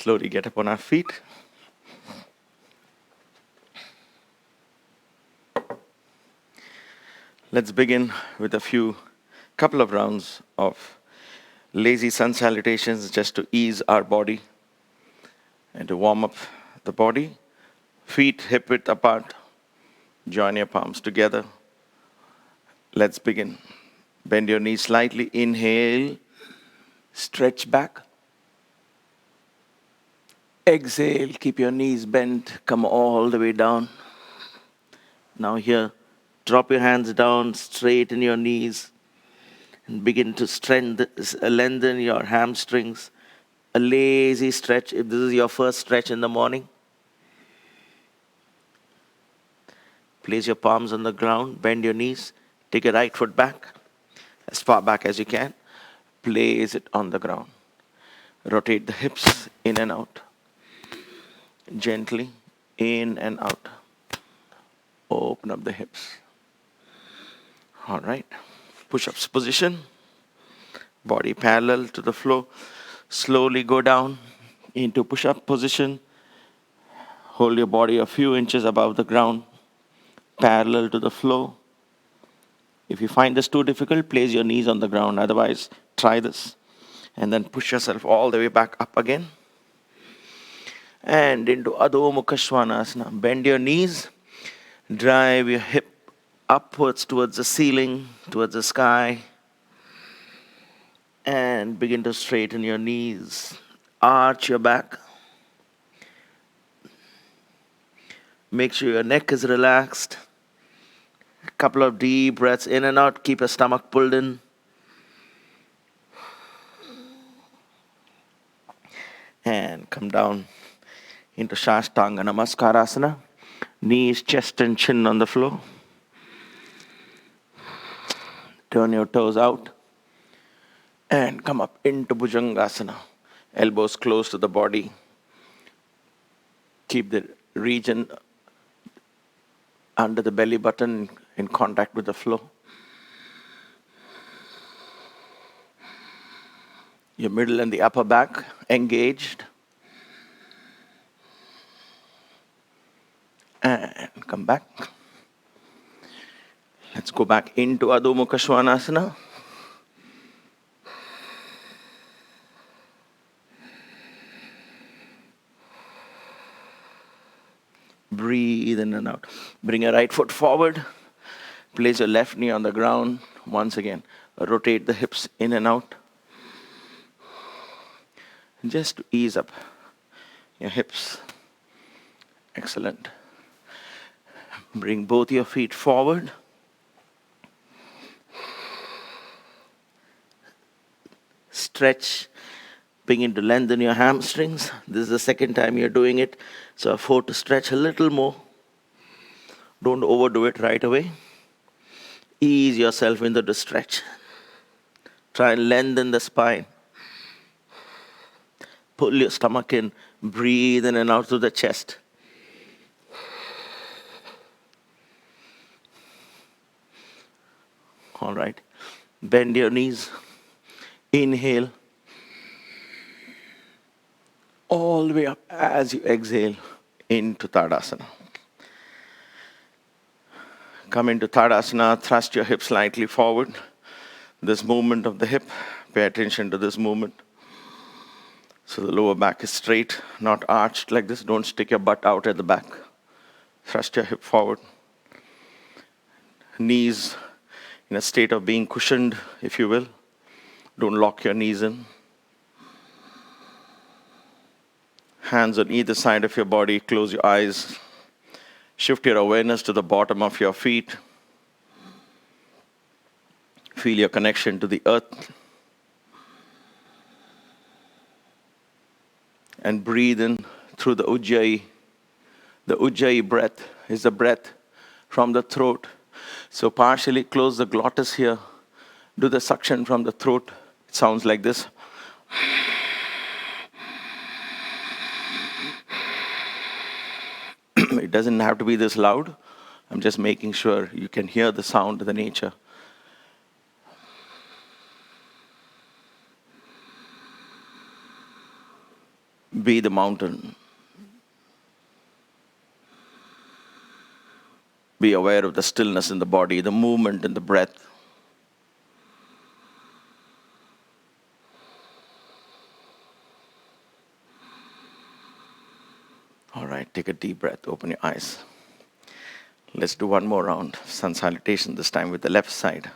Slowly get up on our feet. Let's begin with a couple of rounds of lazy sun salutations just to ease our body and to warm up the body. Feet hip width apart. Join your palms together. Let's begin. Bend your knees slightly. Inhale. Stretch back. Exhale. Keep your knees bent. Come all the way down. Now here, drop your hands down, straighten your knees, and begin to lengthen your hamstrings. A lazy stretch, if this is your first stretch in the morning. Place your palms on the ground, bend your knees, take your right foot back, as far back as you can. Place it on the ground. Rotate the hips in and out. Gently, in and out. Open up the hips. All right. Push-ups position. Body parallel to the floor. Slowly go down into push-up position. Hold your body a few inches above the ground, parallel to the floor. If you find this too difficult, place your knees on the ground. Otherwise, try this. And then push yourself all the way back up again. And into Adho Mukha Svanasana. Bend your knees. Drive your hip upwards towards the ceiling, towards the sky. And begin to straighten your knees. Arch your back. Make sure your neck is relaxed. A couple of deep breaths in and out. Keep your stomach pulled in. And come down into Shashtanga Namaskarasana. Knees, chest and chin on the floor. Turn your toes out. And come up into Bhujangasana. Elbows close to the body. Keep the region under the belly button in contact with the floor. Your middle and the upper back engaged. And come back. Let's go back into Adho Mukha Svanasana. Breathe in and out. Bring your right foot forward. Place your left knee on the ground. Once again, rotate the hips in and out. Just to ease up your hips. Excellent. Bring both your feet forward. Stretch. Begin to lengthen your hamstrings. This is the second time you're doing it, so afford to stretch a little more. Don't overdo it right away. Ease yourself into the stretch. Try and lengthen the spine. Pull your stomach in. Breathe in and out through the chest. All right. Bend your knees. Inhale. All the way up as you exhale into Tadasana. Come into Tadasana. Thrust your hips slightly forward. This movement of the hip, pay attention to this movement. So the lower back is straight, not arched like this. Don't stick your butt out at the back. Thrust your hip forward. Knees in a state of being cushioned, if you will. Don't lock your knees in. Hands on either side of your body. Close your eyes. Shift your awareness to the bottom of your feet. Feel your connection to the earth. And breathe in through the Ujjayi. The Ujjayi breath is the breath from the throat. So partially close the glottis here. Do the suction from the throat. It sounds like this. It doesn't have to be this loud. I'm just making sure you can hear the sound of the nature. Be the mountain. Be aware of the stillness in the body, the movement in the breath. All right, take a deep breath, open your eyes. Let's do one more round. Sun Salutation, this time with the left side.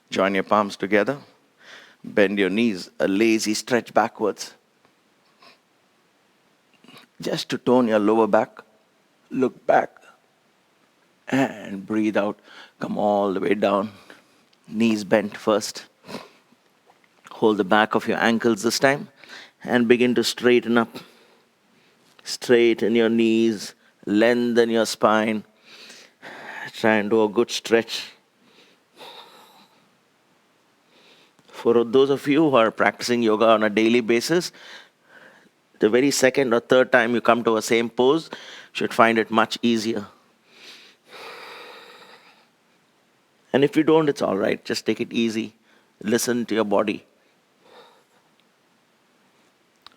Join your palms together. Bend your knees, a lazy stretch backwards. Just to tone your lower back. Look back and breathe out. Come all the way down. Knees bent first. Hold the back of your ankles this time and begin to straighten up. Straighten your knees, lengthen your spine. Try and do a good stretch. For those of you who are practicing yoga on a daily basis, the very second or third time you come to a same pose, you should find it much easier. And if you don't, it's all right. Just take it easy. Listen to your body.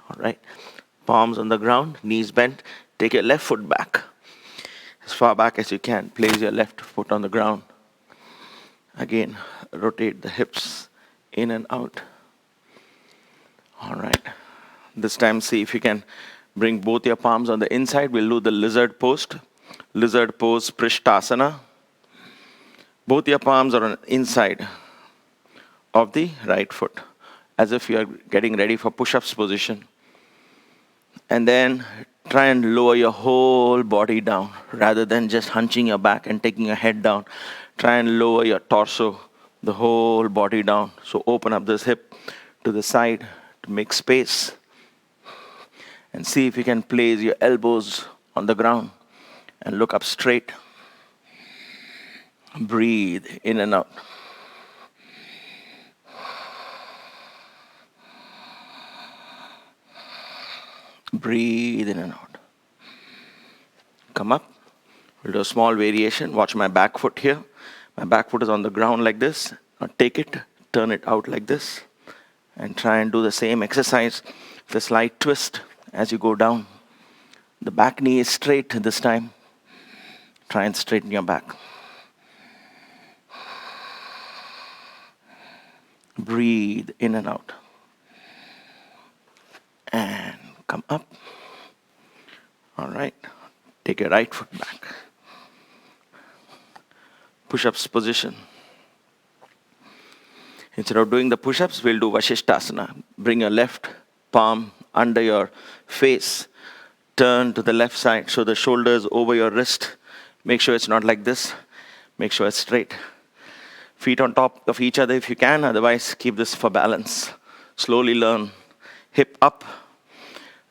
All right. Palms on the ground, knees bent. Take your left foot back. As far back as you can. Place your left foot on the ground. Again, rotate the hips in and out. All right. This time, see if you can bring both your palms on the inside. We'll do the lizard pose. Lizard pose, Vashistasana. Both your palms are on the inside of the right foot, as if you are getting ready for push-ups position. And then try and lower your whole body down, rather than just hunching your back and taking your head down. Try and lower your torso, the whole body down. So open up this hip to the side to make space. And see if you can place your elbows on the ground and look up straight. Breathe in and out. Breathe in and out. Come up. We'll do a small variation. Watch my back foot here. My back foot is on the ground like this. Now take it, turn it out like this. And try and do the same exercise with a slight twist as you go down. The back knee is straight this time. Try and straighten your back. Breathe in and out. And come up. All right. Take your right foot back. Push-ups position. Instead of doing the push-ups, we'll do Vashistasana. Bring your left palm under your face. Turn to the left side so the shoulders over your wrist. Make sure it's not like this. Make sure it's straight. Feet on top of each other if you can. Otherwise, keep this for balance. Slowly learn. Hip up.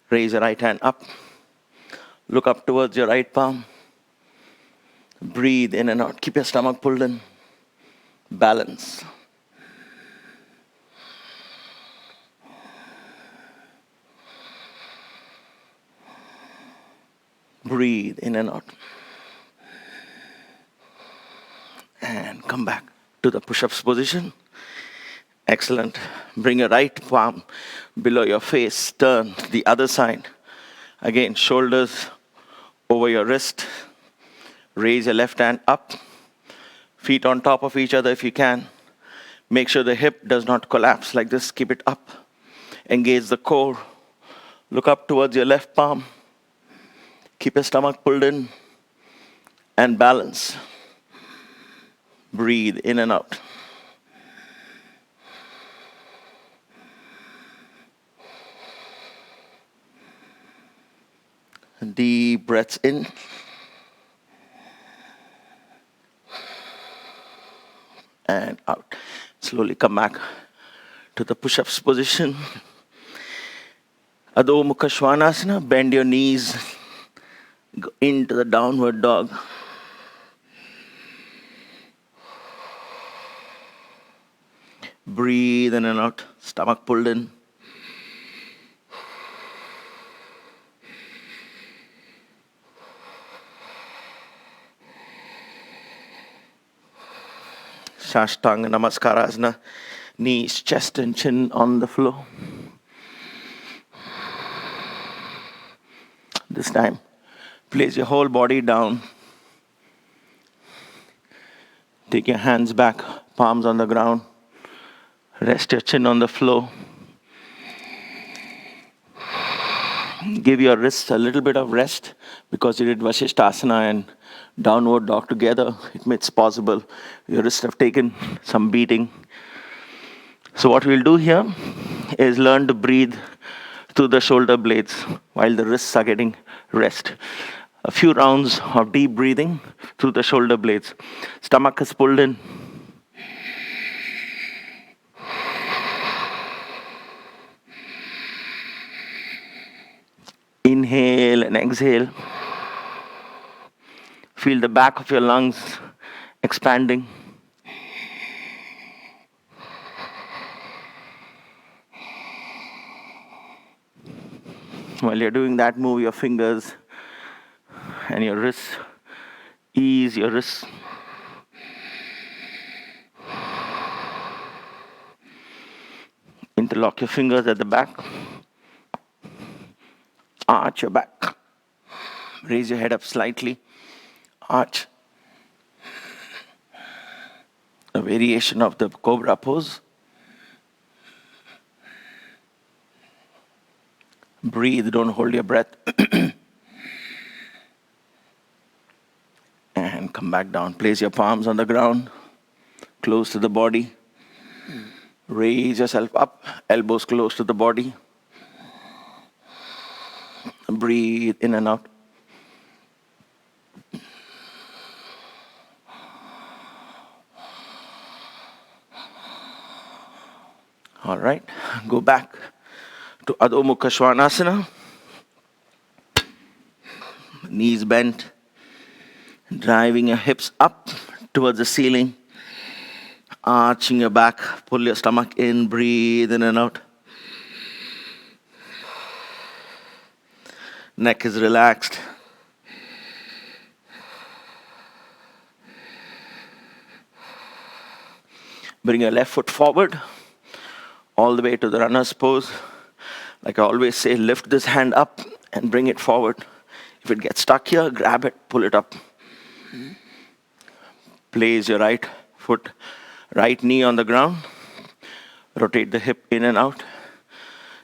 Raise your right hand up. Look up towards your right palm. Breathe in and out. Keep your stomach pulled in. Balance. Breathe in and out. And come back to the push-ups position. Excellent. Bring your right palm below your face. Turn the other side. Again, shoulders over your wrist. Raise your left hand up. Feet on top of each other if you can. Make sure the hip does not collapse like this. Keep it up. Engage the core. Look up towards your left palm. Keep your stomach pulled in. And balance. Breathe in and out. Deep breaths in. And out. Slowly come back to the push-ups position. Adho Mukha Svanasana. Bend your knees. Go into the downward dog. Breathe in and out. Stomach pulled in. Shashtanga Namaskarasana. Knees, chest and chin on the floor. This time, place your whole body down. Take your hands back, palms on the ground. Rest your chin on the floor. Give your wrists a little bit of rest because you did Vashistasana and downward dog together. It's possible your wrists have taken some beating. So what we'll do here is learn to breathe through the shoulder blades while the wrists are getting rest. A few rounds of deep breathing through the shoulder blades. Stomach is pulled in. Inhale and exhale. Feel the back of your lungs expanding. While you're doing that, move your fingers and your wrists. Ease your wrists. Interlock your fingers at the back. Arch your back. Raise your head up slightly. Arch. A variation of the cobra pose. Breathe, don't hold your breath. And come back down. Place your palms on the ground, close to the body. Raise yourself up, elbows close to the body. Breathe in and out. All right, go back to Adho Mukha Svanasana. Knees bent, driving your hips up towards the ceiling. Arching your back, pull your stomach in, breathe in and out. Neck is relaxed. Bring your left foot forward, all the way to the runner's pose. Like I always say, lift this hand up and bring it forward. If it gets stuck here, grab it, pull it up. Place your right foot, right knee on the ground. Rotate the hip in and out,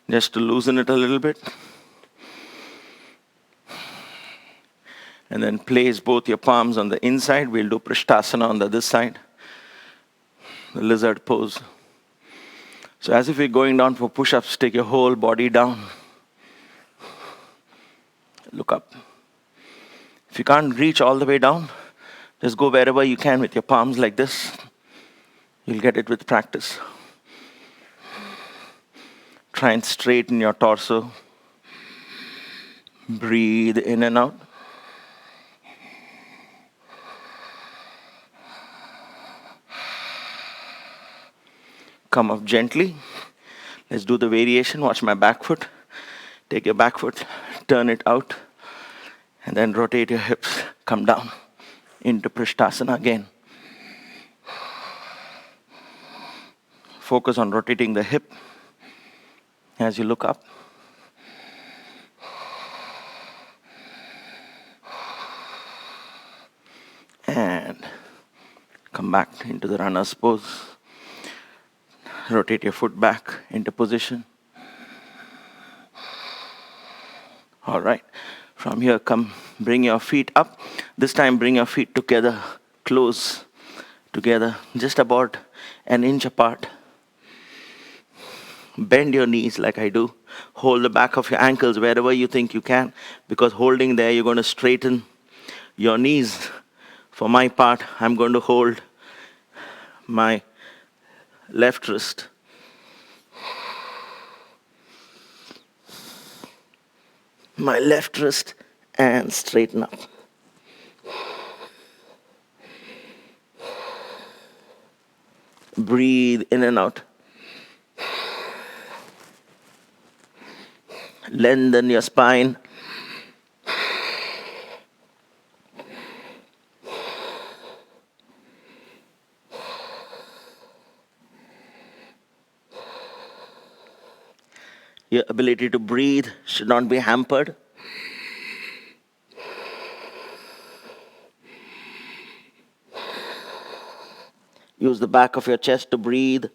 just to loosen it a little bit. And then place both your palms on the inside. We'll do Vashistasana on the other side. The lizard pose. So as if you're going down for push-ups, take your whole body down. Look up. If you can't reach all the way down, just go wherever you can with your palms like this. You'll get it with practice. Try and straighten your torso. Breathe in and out. Come up gently. Let's do the variation. Watch my back foot. Take your back foot, turn it out, and then rotate your hips. Come down into Vashistasana again. Focus on rotating the hip as you look up. And come back into the runner's pose. Rotate your foot back into position. All right. From here, come, bring your feet up. This time, bring your feet together, close together, just about an inch apart. Bend your knees like I do. Hold the back of your ankles wherever you think you can, because holding there, you're going to straighten your knees. For my part, I'm going to hold my left wrist. My left wrist and straighten up. Breathe in and out. Lengthen your spine. Your ability to breathe should not be hampered. Use the back of your chest to breathe.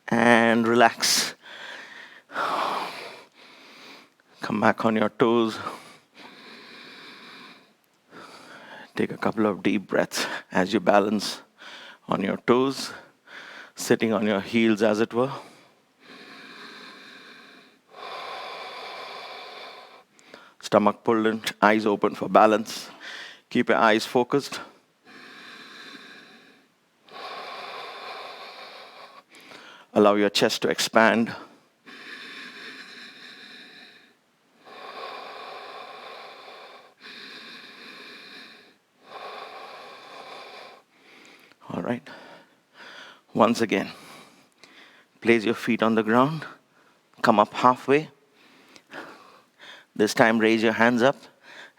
And relax. Come back on your toes. Take a couple of deep breaths as you balance on your toes, sitting on your heels as it were. Stomach pulled in, eyes open for balance. Keep your eyes focused. Allow your chest to expand. All right. Once again, place your feet on the ground. Come up halfway. This time, raise your hands up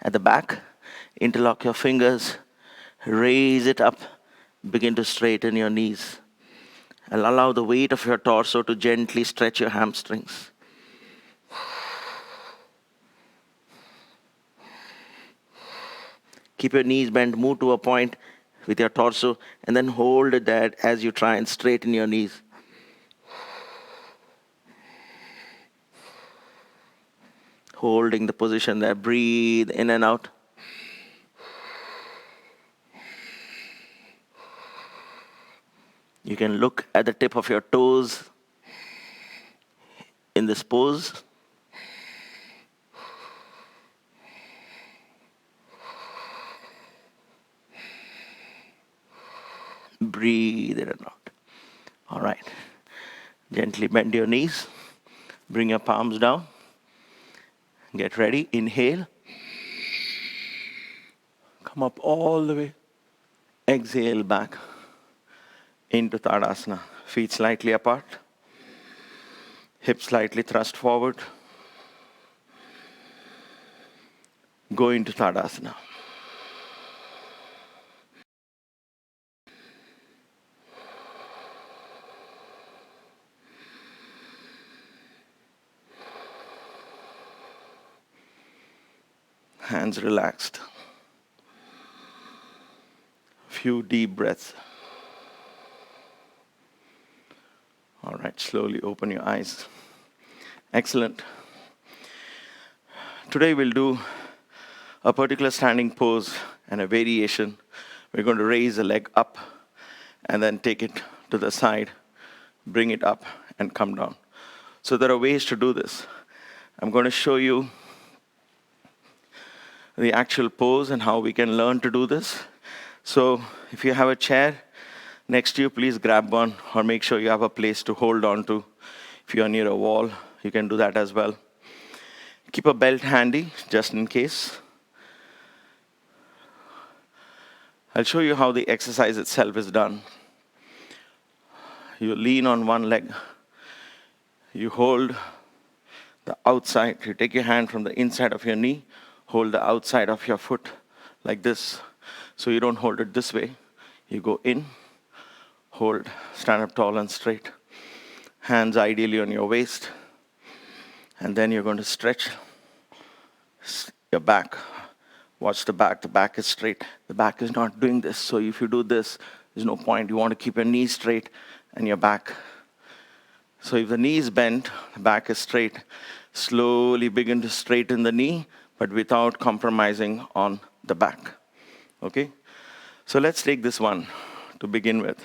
at the back. Interlock your fingers. Raise it up. Begin to straighten your knees. And allow the weight of your torso to gently stretch your hamstrings. Keep your knees bent. Move to a point with your torso. And then hold it there as you try and straighten your knees. Holding the position there. Breathe in and out. You can look at the tip of your toes in this pose. Breathe in and out. All right. Gently bend your knees. Bring your palms down. Get ready. Inhale. Come up all the way. Exhale back into Tadasana. Feet slightly apart. Hips slightly thrust forward. Go into Tadasana. Hands relaxed. Few deep breaths. All right, slowly open your eyes. Excellent. Today we'll do a particular standing pose and a variation. We're going to raise a leg up and then take it to the side, bring it up and come down. So there are ways to do this. I'm going to show you the actual pose and how we can learn to do this. So if you have a chair next to you, please grab one or make sure you have a place to hold on to. If you're near a wall, you can do that as well. Keep a belt handy just in case. I'll show you how the exercise itself is done. You lean on one leg. You hold the outside. You take your hand from the inside of your knee. Hold the outside of your foot like this. So you don't hold it this way. You go in, hold, stand up tall and straight. Hands ideally on your waist. And then you're going to stretch your back. Watch the back. The back is straight. The back is not doing this. So if you do this, there's no point. You want to keep your knees straight and your back. So if the knee is bent, the back is straight. Slowly begin to straighten the knee, but without compromising on the back. Okay? So let's take this one to begin with.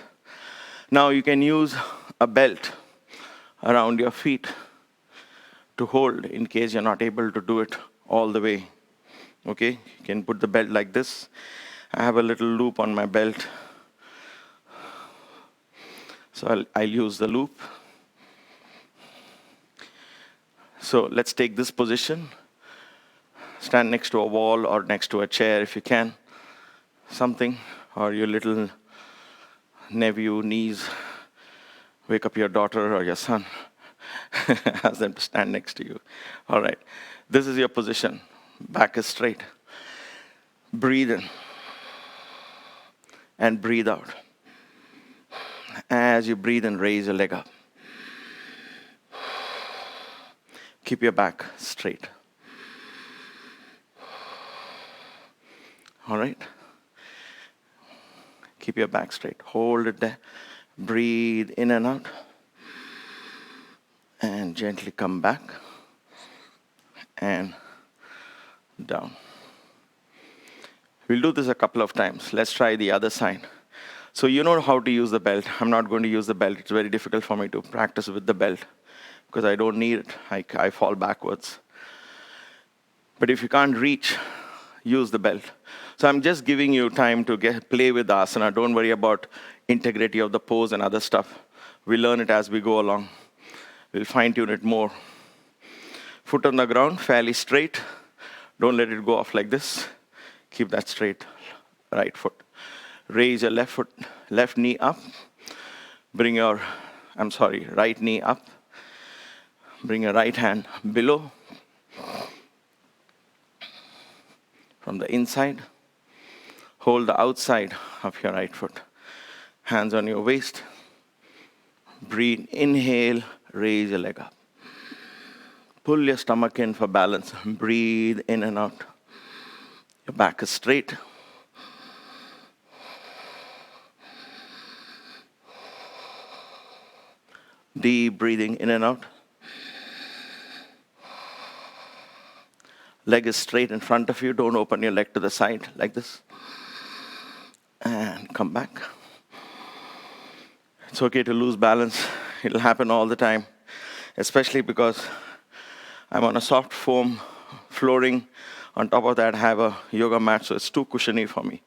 Now you can use a belt around your feet to hold in case you're not able to do it all the way. Okay? You can put the belt like this. I have a little loop on my belt. So I'll use the loop. So let's take this position. Stand next to a wall or next to a chair if you can. Something, or your little nephew, niece, wake up your daughter or your son. Ask them to stand next to you. All right. This is your position. Back is straight. Breathe in. And breathe out. As you breathe in, raise your leg up. Keep your back straight. All right? Keep your back straight. Hold it there. Breathe in and out. And gently come back. And down. We'll do this a couple of times. Let's try the other side. So you know how to use the belt. I'm not going to use the belt. It's very difficult for me to practice with the belt because I don't need it. I fall backwards. But if you can't reach, use the belt. So I'm just giving you time to play with the asana. Don't worry about integrity of the pose and other stuff. We'll learn it as we go along. We'll fine-tune it more. Foot on the ground, fairly straight. Don't let it go off like this. Keep that straight. Right foot. Raise your left knee up. Bring your, right knee up. Bring your right hand below. From the inside. Hold the outside of your right foot. Hands on your waist. Breathe, inhale, raise your leg up. Pull your stomach in for balance. Breathe in and out. Your back is straight. Deep breathing in and out. Leg is straight in front of you. Don't open your leg to the side like this. And come back. It's okay to lose balance. It'll happen all the time, especially because I'm on a soft foam flooring. On top of that, I have a yoga mat, so it's too cushiony for me.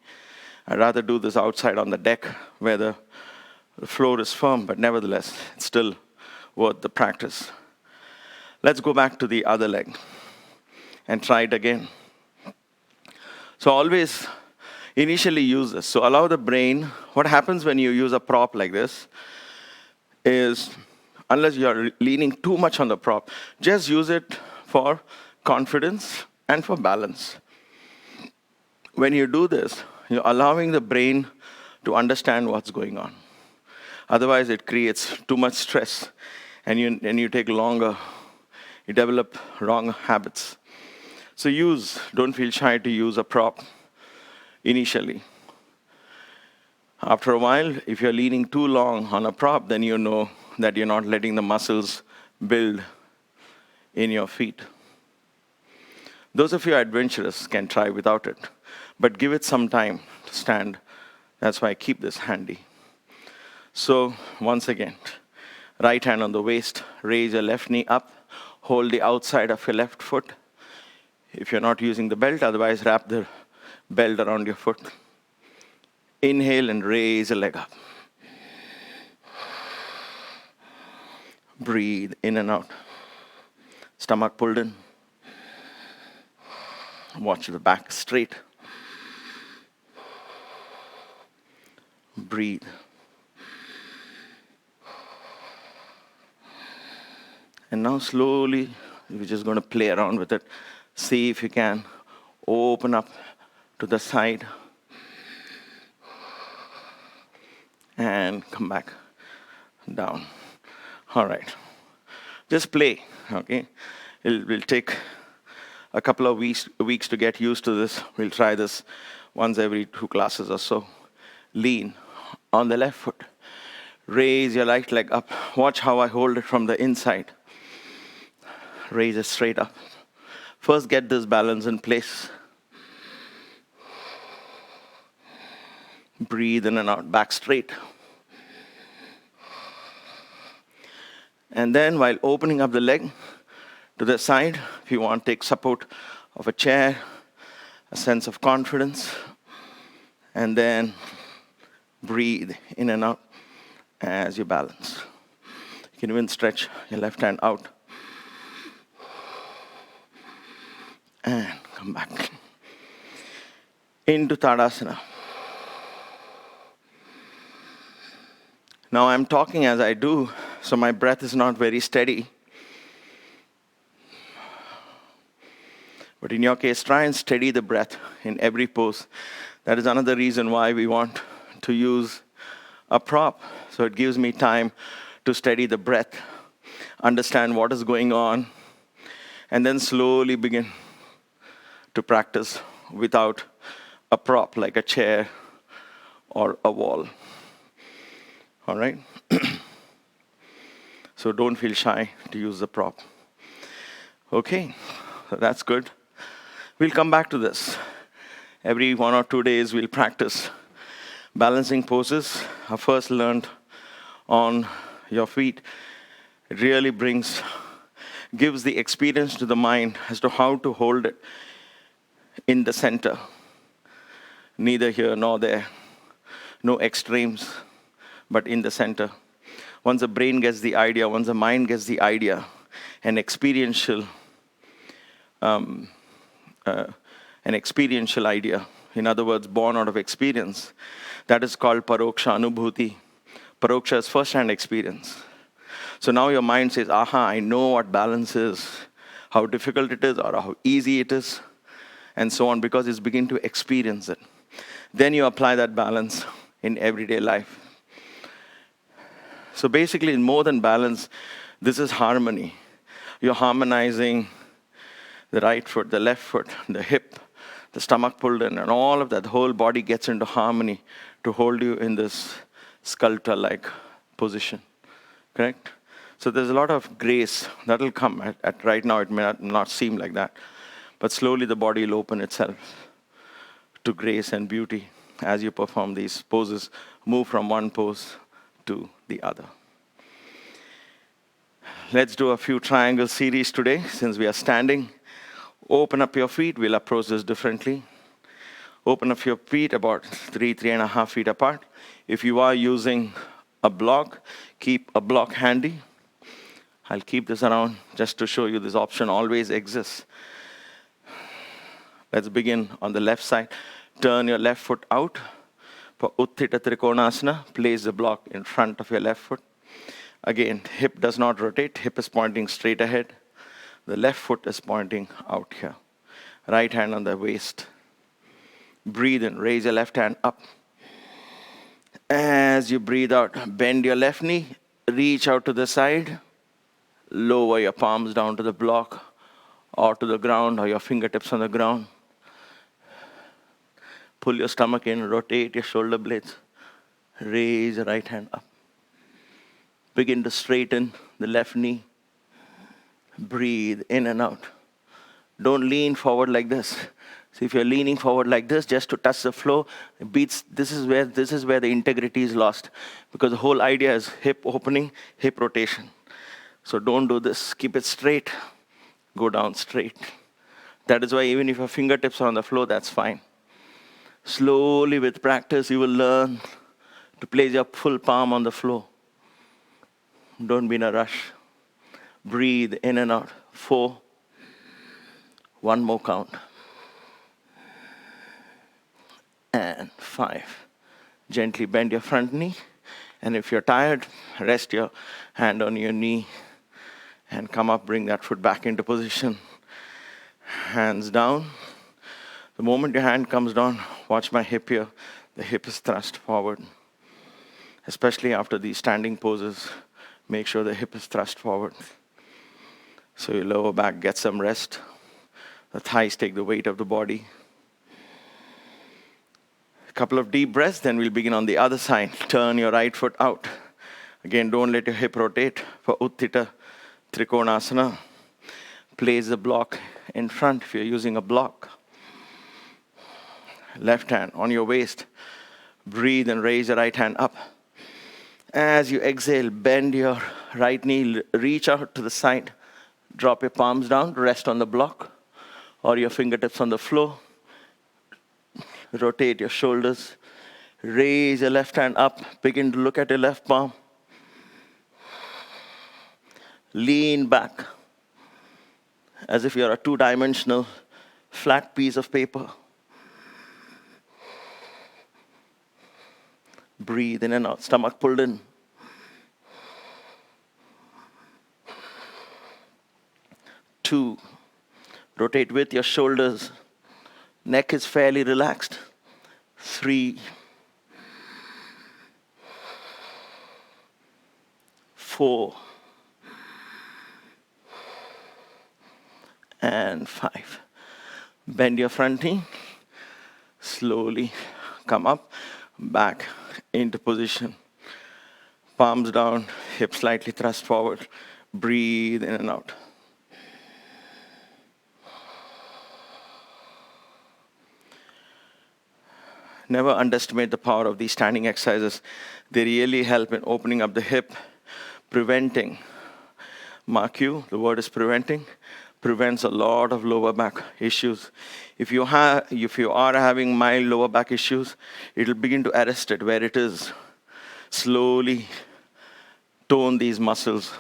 I'd rather do this outside on the deck where the floor is firm, but nevertheless, it's still worth the practice. Let's go back to the other leg and try it again. So always initially use this. So allow the brain, what happens when you use a prop like this is, unless you're leaning too much on the prop, just use it for confidence and for balance. When you do this, you're allowing the brain to understand what's going on. Otherwise, it creates too much stress, and you take longer. You develop wrong habits. So don't feel shy to use a prop initially. After a while, if you're leaning too long on a prop, then you know that you're not letting the muscles build in your feet. Those of you adventurous can try without it, but give it some time to stand. That's why I keep this handy. So once again, right hand on the waist, raise your left knee up, hold the outside of your left foot. If you're not using the belt, otherwise wrap the belt around your foot. Inhale and raise the leg up. Breathe in and out. Stomach pulled in. Watch the back straight. Breathe. And now slowly, we're just going to play around with it. See if you can open up to the side. And come back down. All right. Just play, okay? We'll take a couple of weeks to get used to this. We'll try this once every 2 classes or so. Lean on the left foot. Raise your right leg up. Watch how I hold it from the inside. Raise it straight up. First, get this balance in place. Breathe in and out, back straight. And then while opening up the leg to the side, if you want, take support of a chair, a sense of confidence, and then breathe in and out as you balance. You can even stretch your left hand out. And come back. Into Tadasana. Now I'm talking as I do, so my breath is not very steady. But in your case, try and steady the breath in every pose. That is another reason why we want to use a prop. So it gives me time to steady the breath, understand what is going on, and then slowly begin to practice without a prop like a chair or a wall. All right? So don't feel shy to use the prop. Okay, so that's good. We'll come back to this. Every 1 or 2 days, we'll practice balancing poses. I first learned on your feet. It really gives the experience to the mind as to how to hold it in the center. Neither here nor there. No extremes, but in the center. Once the brain gets the idea, once the mind gets the idea, an experiential idea, in other words, born out of experience, that is called paroksha anubhuti. Paroksha is first-hand experience. So now your mind says, aha, I know what balance is, how difficult it is, or how easy it is, and so on, because it's beginning to experience it. Then you apply that balance in everyday life. So basically, in more than balance, this is harmony. You're harmonizing the right foot, the left foot, the hip, the stomach pulled in, and all of that. The whole body gets into harmony to hold you in this sculptor-like position. Correct? So there's a lot of grace that will come. At right now, it may not seem like that. But slowly, the body will open itself to grace and beauty as you perform these poses. Move from one pose to the other. Let's do a few triangle series today, since we are standing. Open up your feet. We'll approach this differently. Open up your feet about 3.5 feet apart. If you are using a block, keep a block handy. I'll keep this around just to show you this option always exists. Let's begin on the left side. Turn your left foot out. For Uthita Trikonasana, place the block in front of your left foot. Again, hip does not rotate. Hip is pointing straight ahead. The left foot is pointing out here. Right hand on the waist. Breathe in. Raise your left hand up. As you breathe out, bend your left knee. Reach out to the side. Lower your palms down to the block or to the ground, or your fingertips on the ground. Pull your stomach in, rotate your shoulder blades. Raise the right hand up. Begin to straighten the left knee. Breathe in and out. Don't lean forward like this. So if you're leaning forward like this just to touch the floor, this is where the integrity is lost. Because the whole idea is hip opening, hip rotation. So don't do this. Keep it straight. Go down straight. That is why even if your fingertips are on the floor, that's fine. Slowly with practice, you will learn to place your full palm on the floor. Don't be in a rush. Breathe in and out. 4. One more count. And 5. Gently bend your front knee. And if you're tired, rest your hand on your knee. And come up, bring that foot back into position. Hands down. The moment your hand comes down, watch my hip here. The hip is thrust forward. Especially after these standing poses, make sure the hip is thrust forward. So your lower back gets some rest. The thighs take the weight of the body. A couple of deep breaths, then we'll begin on the other side. Turn your right foot out. Again, don't let your hip rotate. For Uthita Trikonasana, place the block in front if you're using a block. Left hand on your waist. Breathe and raise your right hand up. As you exhale, bend your right knee, reach out to the side. Drop your palms down, rest on the block or your fingertips on the floor. Rotate your shoulders. Raise your left hand up. Begin to look at your left palm. Lean back as if you're a two-dimensional flat piece of paper. Breathe in and out, stomach pulled in. Two, rotate with your shoulders. Neck is fairly relaxed. 3, 4, and 5. Bend your front knee. Slowly come up, back. into position. Palms down, hips slightly thrust forward. Breathe in and out. Never underestimate the power of these standing exercises. They really help in opening up the hip, preventing. Mark you, the word is preventing. Prevents a lot of lower back issues. If you are having mild lower back issues, it will begin to arrest it where it is. Slowly tone these muscles.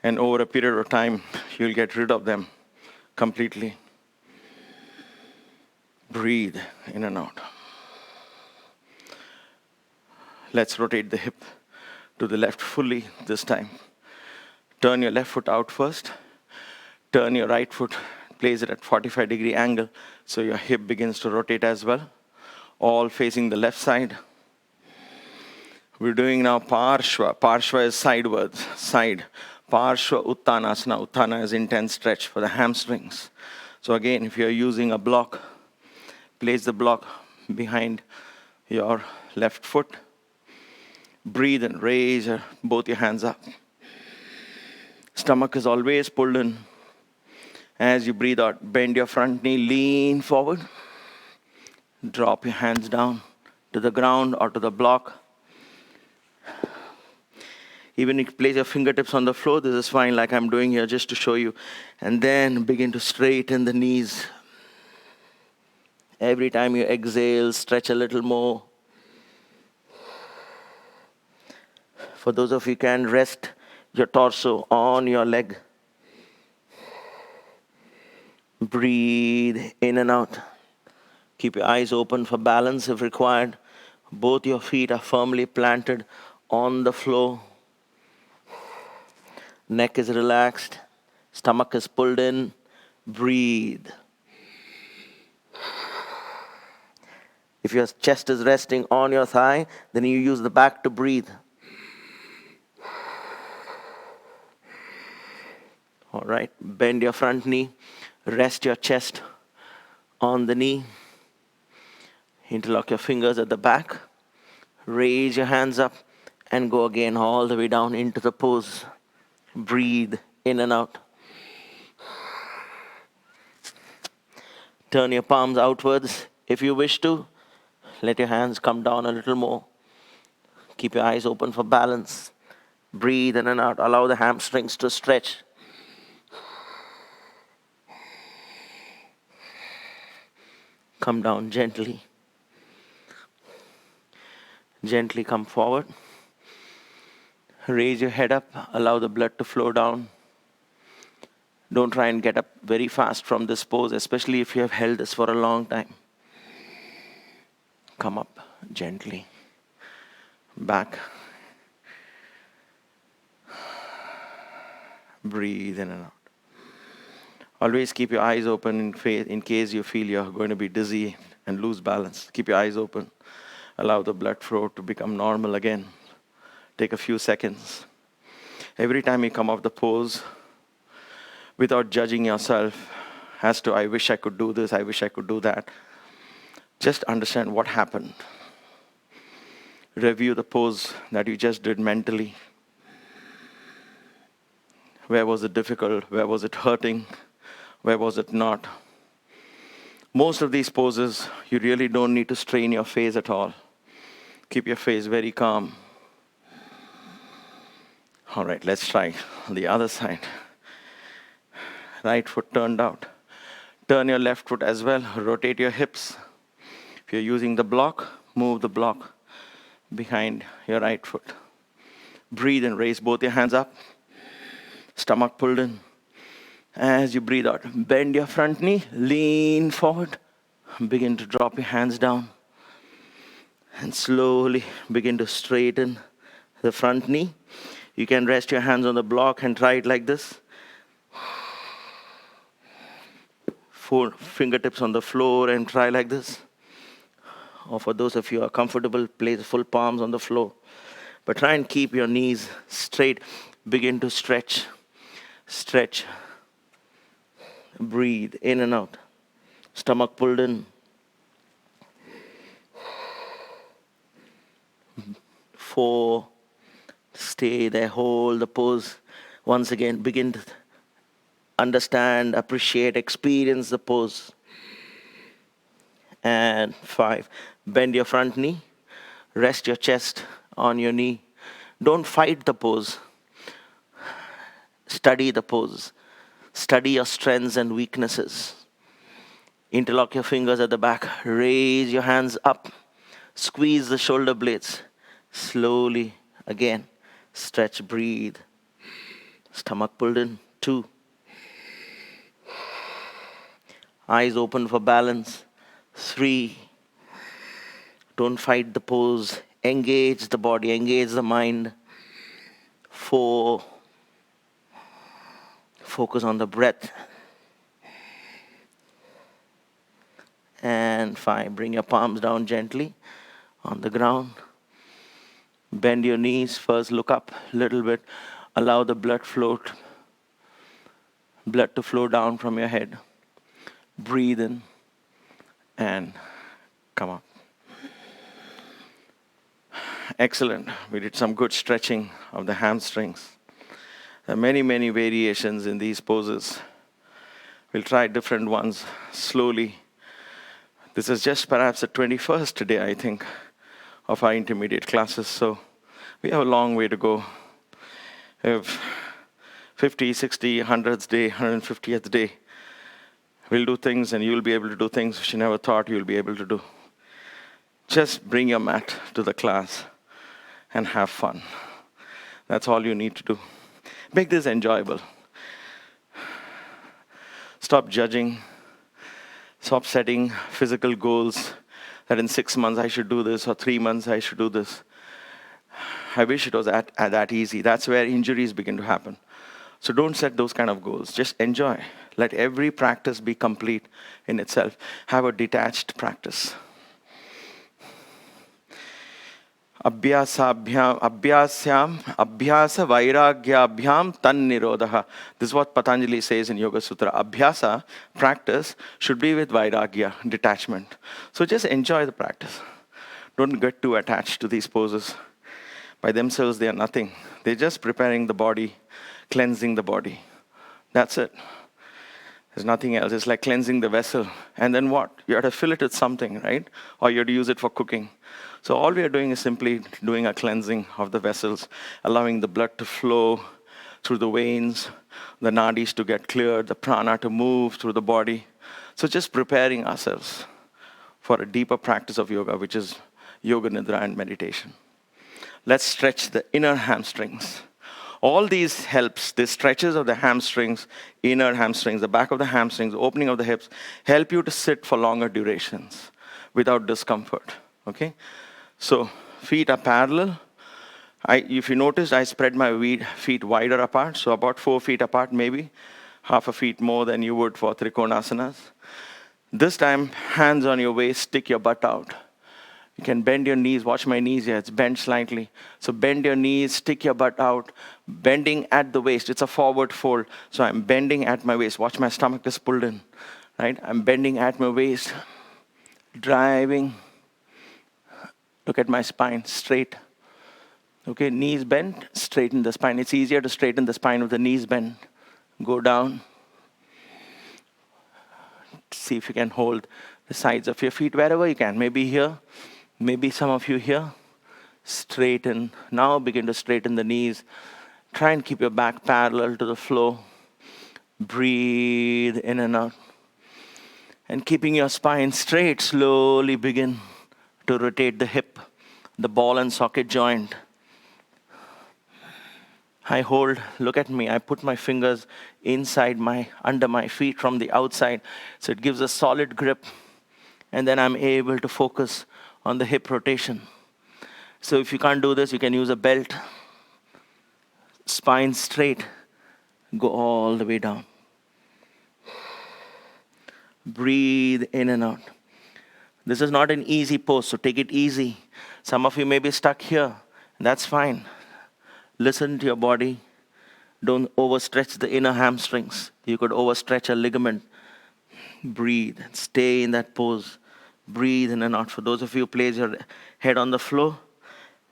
And over a period of time, you'll get rid of them completely. Breathe in and out. Let's rotate the hip to the left fully this time. Turn your left foot out first. Turn your right foot, place it at 45-degree angle so your hip begins to rotate as well. All facing the left side. We're doing now Parshva. Parshva is sidewards, side. Parshva Uttanasana. Uttana is intense stretch for the hamstrings. So again, if you're using a block, place the block behind your left foot. Breathe and raise both your hands up. Stomach is always pulled in. As you breathe out, bend your front knee, lean forward. Drop your hands down to the ground or to the block. Even if you place your fingertips on the floor, this is fine, like I'm doing here just to show you. And then begin to straighten the knees. Every time you exhale, stretch a little more. For those of you who can, rest your torso on your leg. Breathe in and out. Keep your eyes open for balance if required. Both your feet are firmly planted on the floor. Neck is relaxed. Stomach is pulled in. Breathe. If your chest is resting on your thigh, then you use the back to breathe. All right, bend your front knee. Rest your chest on the knee. Interlock your fingers at the back. Raise your hands up and go again all the way down into the pose. Breathe in and out. Turn your palms outwards if you wish to. Let your hands come down a little more. Keep your eyes open for balance. Breathe in and out. Allow the hamstrings to stretch. Come down gently. Gently come forward. Raise your head up. Allow the blood to flow down. Don't try and get up very fast from this pose, especially if you have held this for a long time. Come up gently. Back. Breathe in and out. Always keep your eyes open in case you feel you're going to be dizzy and lose balance. Keep your eyes open. Allow the blood flow to become normal again. Take a few seconds. Every time you come off the pose, without judging yourself as to, I wish I could do this, I wish I could do that, just understand what happened. Review the pose that you just did mentally. Where was it difficult? Where was it hurting? Where was it not? Most of these poses, you really don't need to strain your face at all. Keep your face very calm. All right, let's try the other side. Right foot turned out. Turn your left foot as well. Rotate your hips. If you're using the block, move the block behind your right foot. Breathe and raise both your hands up. Stomach pulled in. As you breathe out, bend your front knee, lean forward. Begin to drop your hands down. And slowly begin to straighten the front knee. You can rest your hands on the block and try it like this. 4 fingertips on the floor and try like this. Or for those of you who are comfortable, place full palms on the floor. But try and keep your knees straight. Begin to stretch. Stretch. Breathe in and out. Stomach pulled in. 4. Stay there, hold the pose. Once again, begin to understand, appreciate, experience the pose. And 5. Bend your front knee. Rest your chest on your knee. Don't fight the pose. Study the pose. Study your strengths and weaknesses. Interlock your fingers at the back. Raise your hands up. Squeeze the shoulder blades. Slowly, again. Stretch, breathe. Stomach pulled in. 2. Eyes open for balance. 3. Don't fight the pose. Engage the body, engage the mind. 4. Focus on the breath. And 5. Bring your palms down gently on the ground. Bend your knees. First look up a little bit. Allow the blood to flow down from your head. Breathe in and come up. Excellent. We did some good stretching of the hamstrings. There are many, many variations in these poses. We'll try different ones slowly. This is just perhaps the 21st day, I think, of our intermediate classes. So we have a long way to go. We have 50, 60, 100th day, 150th day. We'll do things and you'll be able to do things which you never thought you'll be able to do. Just bring your mat to the class and have fun. That's all you need to do. Make this enjoyable. Stop judging. Stop setting physical goals that in 6 months I should do this or 3 months I should do this. I wish it was that easy. That's where injuries begin to happen. So don't set those kind of goals. Just enjoy. Let every practice be complete in itself. Have a detached practice. Abhyasa vairagyabhyam tan nirodha. This is what Patanjali says in Yoga Sutra. Abhyasa, practice, should be with vairagya, detachment. So just enjoy the practice. Don't get too attached to these poses. By themselves, they are nothing. They're just preparing the body, cleansing the body. That's it. There's nothing else. It's like cleansing the vessel. And then what? You have to fill it with something, right? Or you have to use it for cooking. So all we are doing is simply doing a cleansing of the vessels, allowing the blood to flow through the veins, the nadis to get cleared, the prana to move through the body. So just preparing ourselves for a deeper practice of yoga, which is yoga nidra and meditation. Let's stretch the inner hamstrings. All these helps, the stretches of the hamstrings, inner hamstrings, the back of the hamstrings, opening of the hips, help you to sit for longer durations without discomfort. Okay? So feet are parallel. If you notice, I spread my feet wider apart, so about 4 feet apart, maybe half a feet more than you would for Trikonasanas. This time, hands on your waist, stick your butt out. You can bend your knees. Watch my knees here. It's bent slightly. So bend your knees, stick your butt out, bending at the waist. It's a forward fold. So I'm bending at my waist. Watch my stomach is pulled in. Right? I'm bending at my waist, driving. Look at my spine, straight. Okay, knees bent, straighten the spine. It's easier to straighten the spine with the knees bent. Go down. See if you can hold the sides of your feet wherever you can. Maybe here, maybe some of you here. Straighten. Now begin to straighten the knees. Try and keep your back parallel to the floor. Breathe in and out. And keeping your spine straight, slowly begin to rotate the hip, the ball and socket joint. I hold, look at me, I put my fingers under my feet from the outside, so it gives a solid grip, and then I'm able to focus on the hip rotation. So if you can't do this, you can use a belt. Spine straight, go all the way down. Breathe in and out. This is not an easy pose, so take it easy. Some of you may be stuck here. That's fine. Listen to your body. Don't overstretch the inner hamstrings. You could overstretch a ligament. Breathe. Stay in that pose. Breathe in and out. For those of you who place your head on the floor,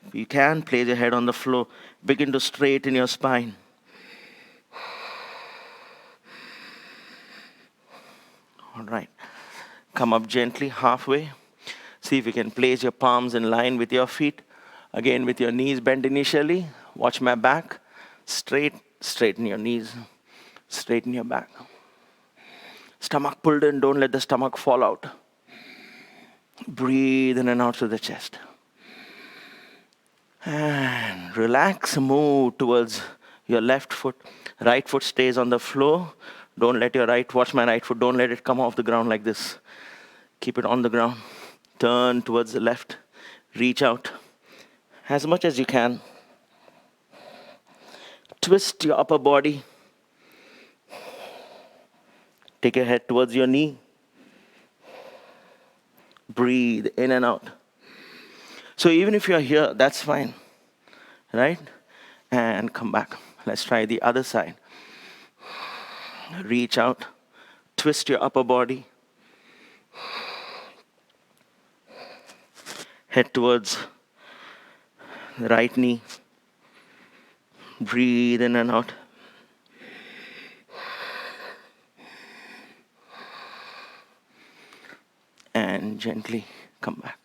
If you can, place your head on the floor. Begin to straighten your spine. All right. Come up gently, halfway. See if you can place your palms in line with your feet. Again, with your knees bent initially. Watch my back. Straighten your knees. Straighten your back. Stomach pulled in. Don't let the stomach fall out. Breathe in and out through the chest. And relax. Move towards your left foot. Right foot stays on the floor. Don't let your watch my right foot. Don't let it come off the ground like this. Keep it on the ground. Turn towards the left. Reach out as much as you can. Twist your upper body. Take your head towards your knee. Breathe in and out. So even if you're here, that's fine. Right? And come back. Let's try the other side. Reach out. Twist your upper body. Head towards the right knee. Breathe in and out. And gently come back.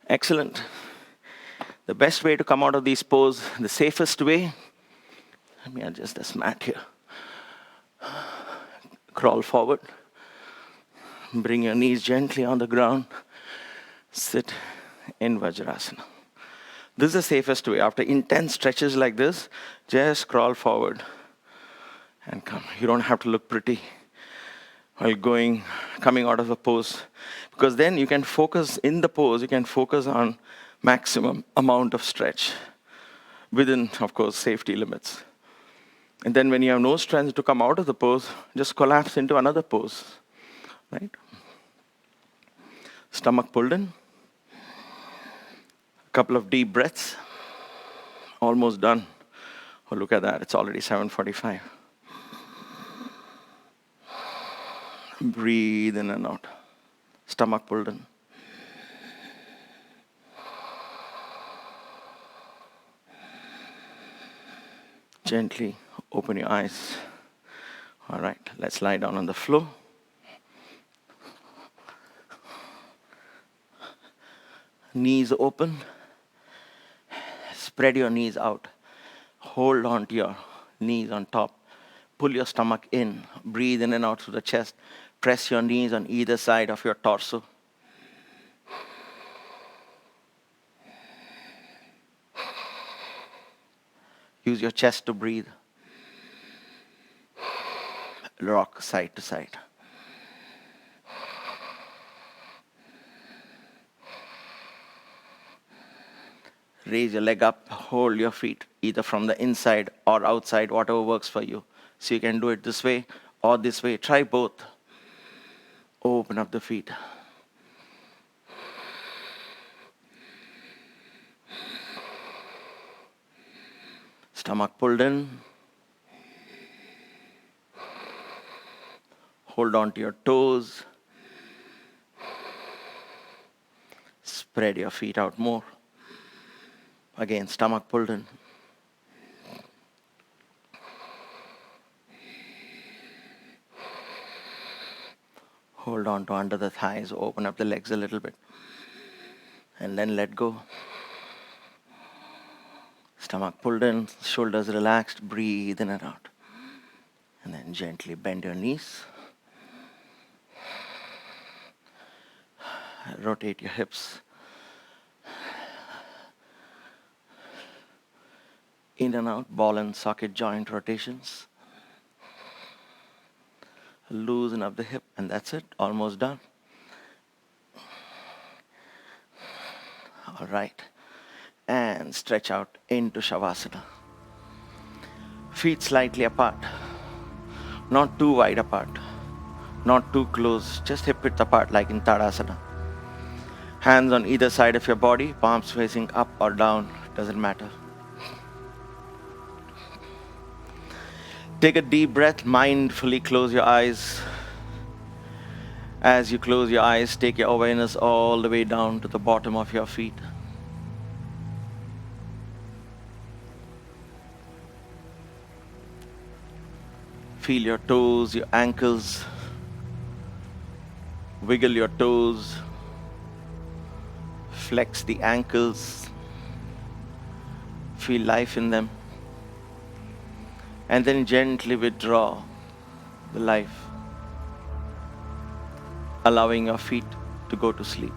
Excellent. The best way to come out of these poses, the safest way, let me adjust this mat here. Crawl forward. Bring your knees gently on the ground. Sit in Vajrasana. This is the safest way. After intense stretches like this, just crawl forward and come. You don't have to look pretty while coming out of a pose. Because then you can focus in the pose, you can focus on maximum amount of stretch within, of course, safety limits. And then when you have no strength to come out of the pose, just collapse into another pose, right? Stomach pulled in. A couple of deep breaths. Almost done. Oh, look at that, it's already 7:45. Breathe in and out. Stomach pulled in. Gently open your eyes. All right, let's lie down on the floor. Knees open. Spread your knees out. Hold on to your knees on top. Pull your stomach in. Breathe in and out through the chest. Press your knees on either side of your torso. Use your chest to breathe. Rock side to side. Raise your leg up, hold your feet either from the inside or outside, whatever works for you. So you can do it this way or this way. Try both. Open up the feet. Stomach pulled in. Hold on to your toes. Spread your feet out more. Again, stomach pulled in. Hold on to under the thighs. Open up the legs a little bit. And then let go. Stomach pulled in, shoulders relaxed. Breathe in and out. And then gently bend your knees. Rotate your hips. In and out, ball and socket joint rotations. Loosen up the hip, and that's it, almost done. All right, and stretch out into Shavasana. Feet slightly apart, not too wide apart, not too close, just hip width apart like in Tadasana. Hands on either side of your body, palms facing up or down, doesn't matter. Take a deep breath, mindfully close your eyes. As you close your eyes, take your awareness all the way down to the bottom of your feet. Feel your toes, your ankles. Wiggle your toes. Flex the ankles. Feel life in them. And then gently withdraw the life, allowing your feet to go to sleep.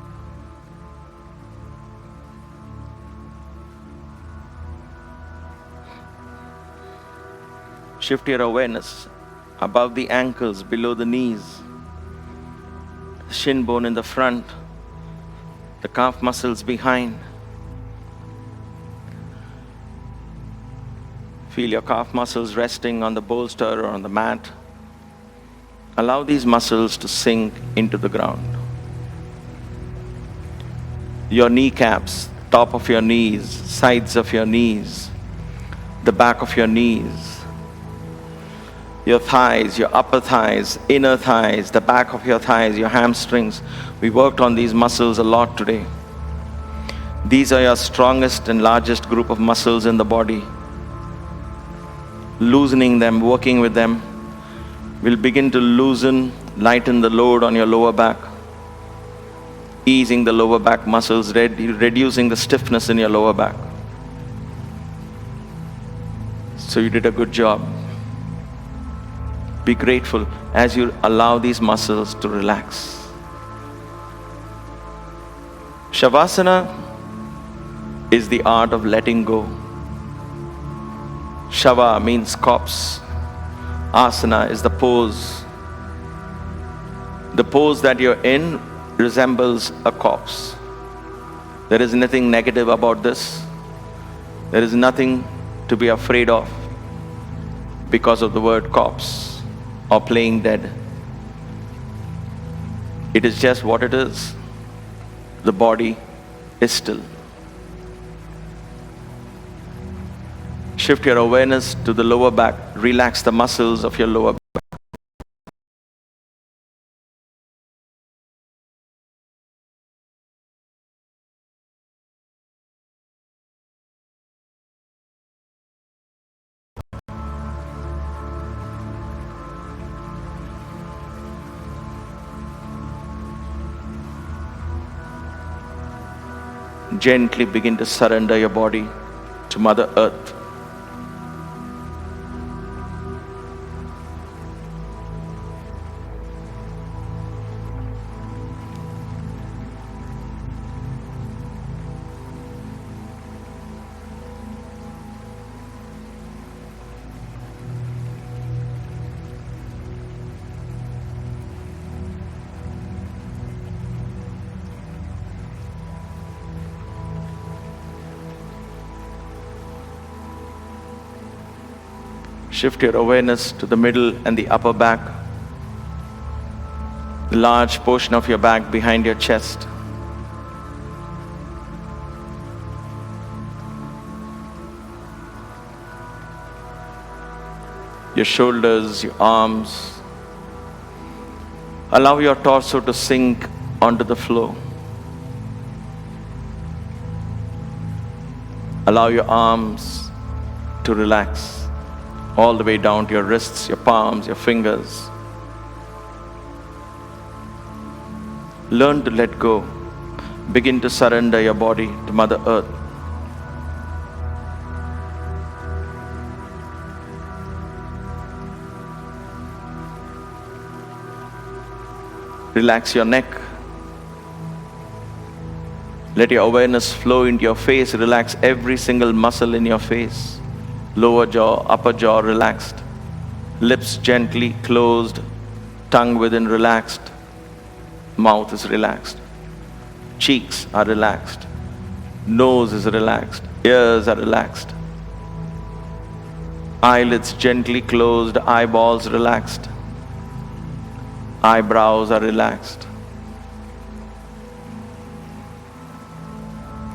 Shift your awareness above the ankles, below the knees, shin bone in the front, the calf muscles behind. Feel your calf muscles resting on the bolster or on the mat. Allow these muscles to sink into the ground. Your kneecaps, top of your knees, sides of your knees, the back of your knees, your thighs, your upper thighs, inner thighs, the back of your thighs, your hamstrings. We worked on these muscles a lot today. These are your strongest and largest group of muscles in the body. Loosening them, working with them, will begin to loosen, lighten the load on your lower back, easing the lower back muscles, reducing the stiffness in your lower back. So you did a good job. Be grateful as you allow these muscles to relax. Shavasana is the art of letting go. Shava means corpse. Asana is the pose. The pose that you're in resembles a corpse. There is nothing negative about this. There is nothing to be afraid of because of the word corpse or playing dead. It is just what it is. The body is still. Shift your awareness to the lower back. Relax the muscles of your lower back. Gently begin to surrender your body to Mother Earth. Shift your awareness to the middle and the upper back, the large portion of your back behind your chest. Your shoulders, your arms. Allow your torso to sink onto the floor. Allow your arms to relax all the way down to your wrists, your palms, your fingers. Learn to let go. Begin to surrender your body to Mother Earth. Relax your neck. Let your awareness flow into your face. Relax every single muscle in your face. Lower jaw, upper jaw relaxed. Lips gently closed. Tongue within relaxed. Mouth is relaxed. Cheeks are relaxed. Nose is relaxed. Ears are relaxed. Eyelids gently closed. Eyeballs relaxed. Eyebrows are relaxed.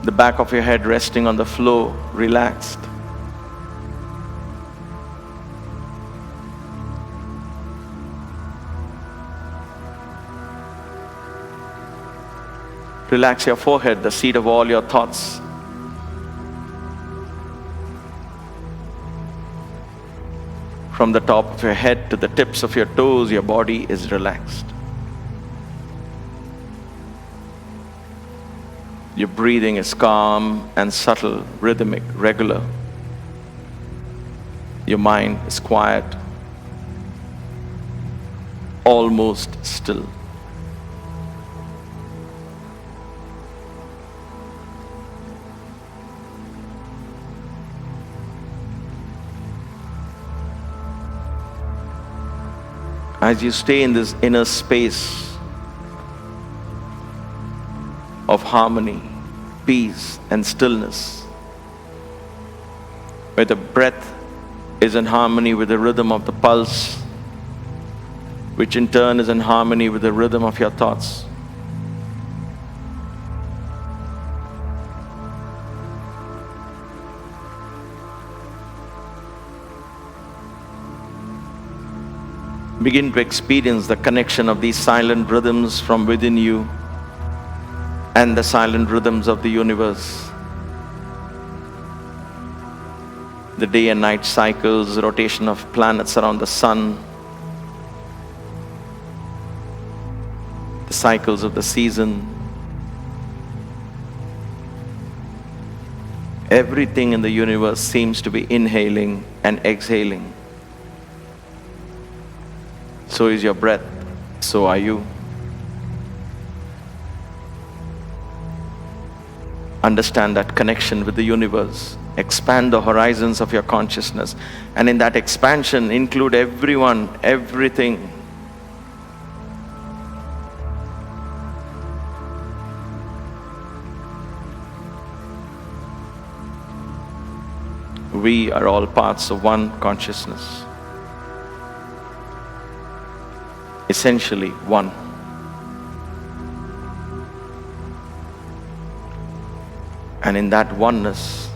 The back of your head resting on the floor, relaxed. Relax your forehead, the seat of all your thoughts. From the top of your head to the tips of your toes, your body is relaxed. Your breathing is calm and subtle, rhythmic, regular. Your mind is quiet, almost still. As you stay in this inner space of harmony, peace, and stillness, where the breath is in harmony with the rhythm of the pulse, which in turn is in harmony with the rhythm of your thoughts. Begin to experience the connection of these silent rhythms from within you and the silent rhythms of the universe. The day and night cycles, the rotation of planets around the sun, the cycles of the season. Everything in the universe seems to be inhaling and exhaling. So is your breath, so are you. Understand that connection with the universe. Expand the horizons of your consciousness. And in that expansion, include everyone, everything. We are all parts of one consciousness. Essentially one. And in that oneness,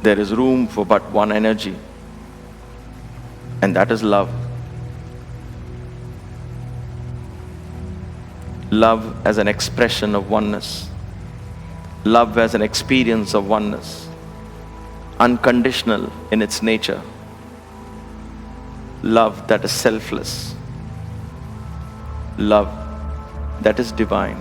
there is room for but one energy, and that is love. Love as an expression of oneness. Love as an experience of oneness. Unconditional in its nature. Love that is selfless. Love that is divine.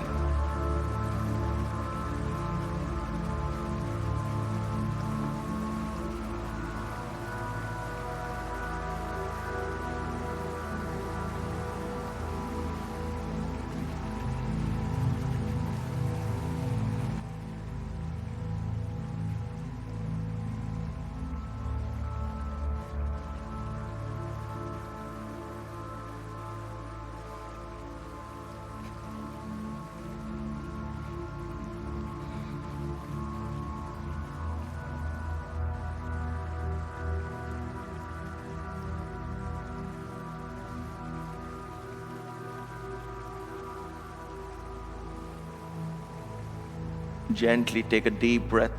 Gently take a deep breath.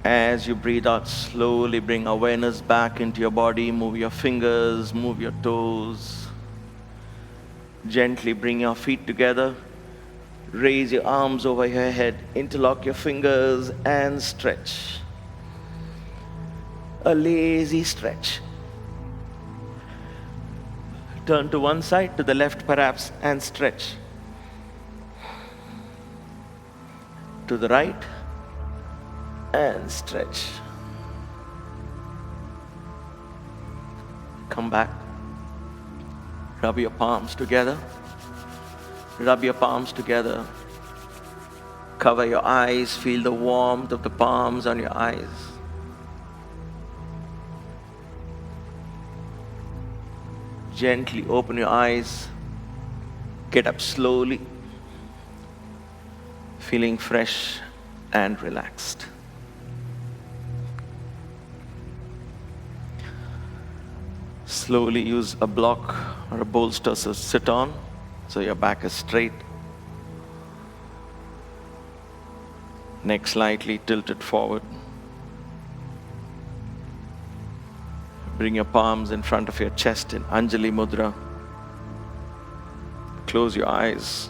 As you breathe out, slowly bring awareness back into your body. Move your fingers, move your toes. Gently bring your feet together. Raise your arms over your head. Interlock your fingers and stretch. A lazy stretch. Turn to one side, to the left perhaps, and stretch. To the right and stretch. Come back. Rub your palms together. Rub your palms together. Cover your eyes. Feel the warmth of the palms on your eyes. Gently open your eyes. Get up slowly. Feeling fresh and relaxed. Slowly use a block or a bolster to sit on so your back is straight. Neck slightly tilted forward. Bring your palms in front of your chest in Anjali Mudra. Close your eyes.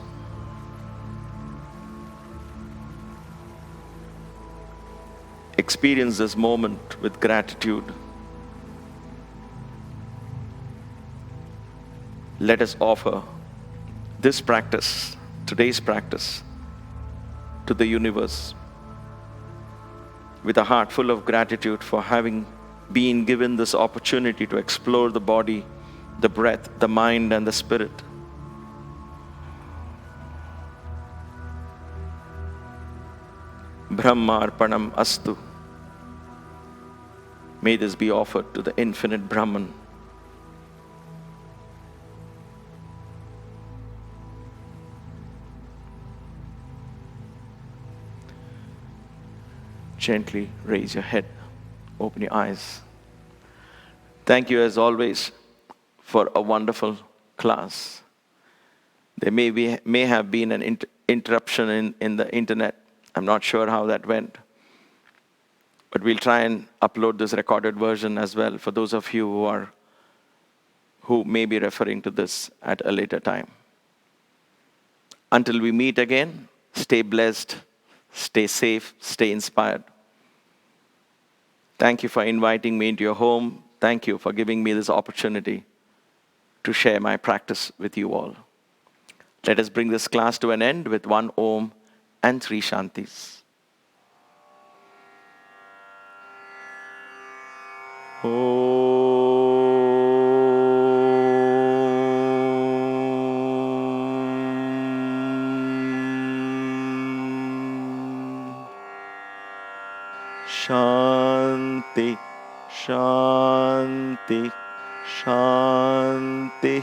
experience this moment with gratitude. Let us offer this practice, today's practice, to the universe with a heart full of gratitude for having been given this opportunity to explore the body, the breath, the mind, and the spirit. Brahmarpanam astu. May this be offered to the infinite Brahman. Gently raise your head, open your eyes. Thank you as always for a wonderful class. There may have been an interruption in the internet. I'm not sure how that went. But we'll try and upload this recorded version as well for those of you who may be referring to this at a later time. Until we meet again, stay blessed, stay safe, stay inspired. Thank you for inviting me into your home. Thank you for giving me this opportunity to share my practice with you all. Let us bring this class to an end with one Om and three Shantis. Shanti, Shanti, Shanti.